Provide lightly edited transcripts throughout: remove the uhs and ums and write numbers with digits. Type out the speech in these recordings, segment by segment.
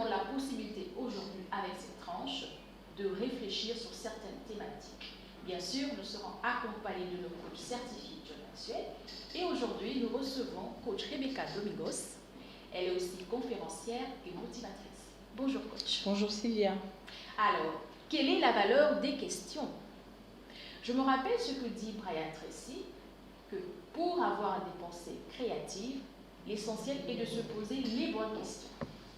avons la possibilité aujourd'hui, avec cette tranche, de réfléchir sur certaines thématiques. Bien sûr, nous serons accompagnés de nos coachs certifiés John Maxwell. Et aujourd'hui, nous recevons coach Rebecca Domingos. Elle est aussi conférencière et motivatrice. Bonjour coach. Bonjour Sylvia. Alors, quelle est la valeur des questions? Je me rappelle ce que dit Brian Tracy, que pour avoir des pensées créatives, l'essentiel est de se poser les bonnes questions.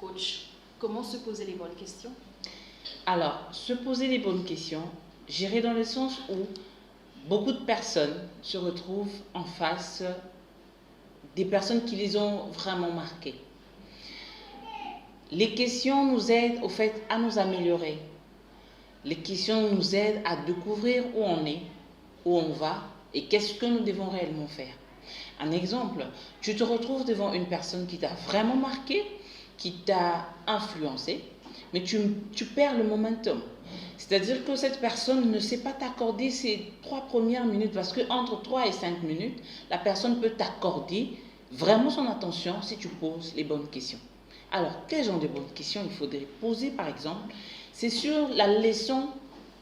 Coach, comment se poser les bonnes questions? Alors, se poser les bonnes questions, j'irai dans le sens où beaucoup de personnes se retrouvent en face des personnes qui les ont vraiment marquées. Les questions nous aident au fait à nous améliorer. Les questions nous aident à découvrir où on est, où on va et qu'est-ce que nous devons réellement faire. Un exemple, tu te retrouves devant une personne qui t'a vraiment marqué, qui t'a influencé, mais tu perds le momentum. C'est-à-dire que cette personne ne sait pas t'accorder ces 3 premières minutes, parce qu'entre 3 et 5 minutes, la personne peut t'accorder vraiment son attention si tu poses les bonnes questions. Alors, quel genre de bonnes questions il faudrait poser, par exemple? C'est sur la leçon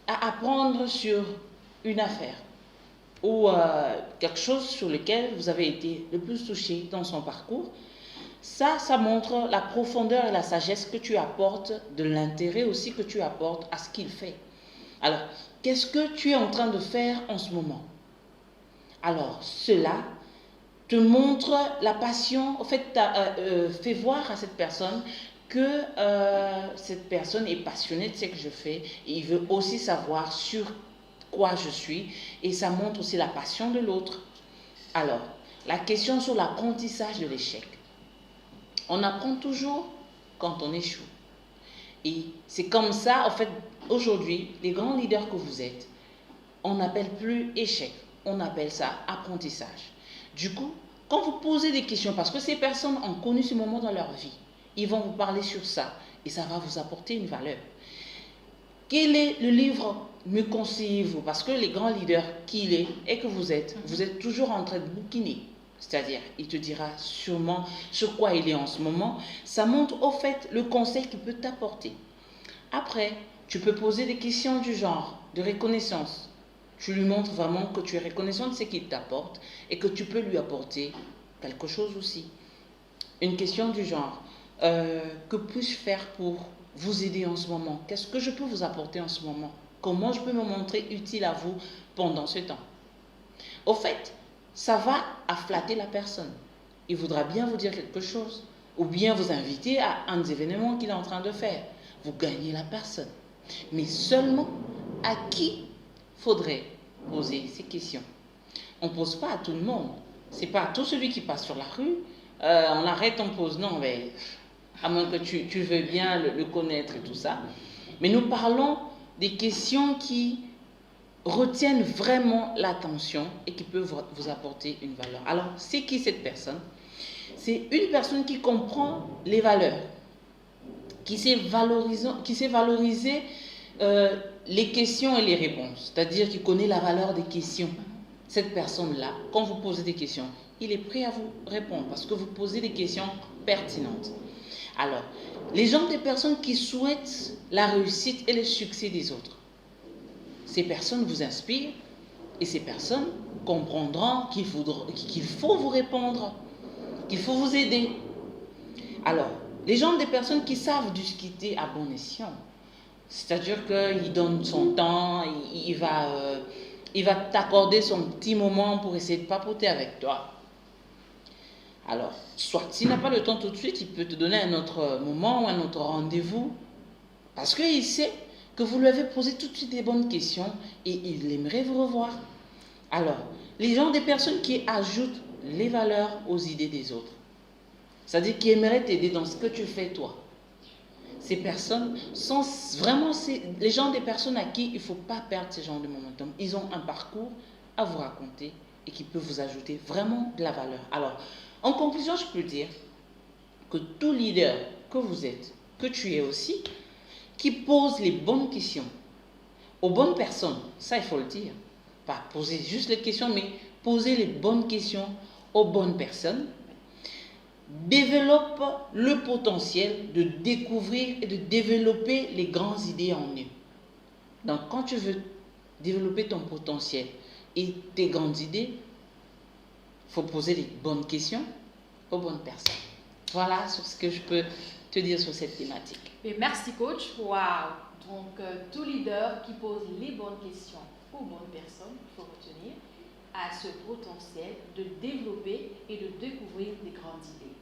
à apprendre sur une affaire ou quelque chose sur lequel vous avez été le plus touché dans son parcours. Ça montre la profondeur et la sagesse que tu apportes, de l'intérêt aussi que tu apportes à ce qu'il fait. Alors, qu'est-ce que tu es en train de faire en ce moment? Alors, cela te montre la passion, en fait, fait voir à cette personne que cette personne est passionnée de ce que je fais et il veut aussi savoir sur quoi je suis et ça montre aussi la passion de l'autre. Alors, la question sur l'apprentissage de l'échec. On apprend toujours quand on échoue. Et c'est comme ça, en fait, aujourd'hui, les grands leaders que vous êtes, on n'appelle plus échec, on appelle ça apprentissage. Du coup, quand vous posez des questions, parce que ces personnes ont connu ce moment dans leur vie, ils vont vous parler sur ça et ça va vous apporter une valeur. Quel est le livre me conseillez-vous? Parce que les grands leaders qu'il est et que vous êtes toujours en train de bouquiner. C'est-à-dire, il te dira sûrement sur quoi il est en ce moment. Ça montre au fait le conseil qu'il peut t'apporter. Après, tu peux poser des questions du genre de reconnaissance. Tu lui montres vraiment que tu es reconnaissant de ce qu'il t'apporte et que tu peux lui apporter quelque chose aussi. Une question du genre, que puis-je faire pour vous aider en ce moment? Qu'est-ce que je peux vous apporter en ce moment? Comment je peux me montrer utile à vous pendant ce temps? Au fait, ça va à flatter la personne. Il voudra bien vous dire quelque chose ou bien vous inviter à un événement qu'il est en train de faire. Vous gagnez la personne. Mais seulement à qui faudrait poser ces questions? On ne pose pas à tout le monde. Ce n'est pas à tout celui qui passe sur la rue. On arrête, on pose. Non, mais à moins que tu veux bien le connaître et tout ça. Mais nous parlons des questions qui retiennent vraiment l'attention et qui peuvent vous apporter une valeur. Alors, c'est qui cette personne? C'est une personne qui comprend les valeurs, qui sait valoriser les questions et les réponses, c'est-à-dire qui connaît la valeur des questions. Cette personne-là, quand vous posez des questions, il est prêt à vous répondre parce que vous posez des questions pertinentes. Alors, les gens des personnes qui souhaitent la réussite et le succès des autres, ces personnes vous inspirent et ces personnes comprendront qu'il faut vous répondre, qu'il faut vous aider. Alors, les gens des personnes qui savent discuter à bon escient, c'est-à-dire qu'il donne son temps, il va t'accorder son petit moment pour essayer de papoter avec toi. Alors, soit s'il n'a pas le temps tout de suite, il peut te donner un autre moment ou un autre rendez-vous parce qu'il sait que vous lui avez posé tout de suite des bonnes questions et il aimerait vous revoir. Alors, les gens des personnes qui ajoutent les valeurs aux idées des autres, c'est-à-dire qui aimeraient t'aider dans ce que tu fais toi. Ces personnes sont vraiment les gens des personnes à qui il ne faut pas perdre ce genre de momentum. Ils ont un parcours à vous raconter et qui peut vous ajouter vraiment de la valeur. Alors, en conclusion, je peux dire que tout leader que vous êtes, que tu es aussi, qui pose les bonnes questions aux bonnes personnes, ça il faut le dire, pas poser juste les questions, mais poser les bonnes questions aux bonnes personnes, développent le potentiel de découvrir et de développer les grandes idées en eux. Donc, quand tu veux développer ton potentiel et tes grandes idées, il faut poser les bonnes questions aux bonnes personnes. Voilà sur ce que je peux te dire sur cette thématique. Et merci coach. Waouh. Donc tout leader qui pose les bonnes questions aux bonnes personnes, il faut retenir, a ce potentiel de développer et de découvrir des grandes idées.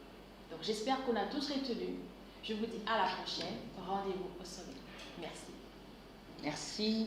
Donc j'espère qu'on a tous retenu. Je vous dis à la prochaine. Rendez-vous au sommet. Merci. Merci.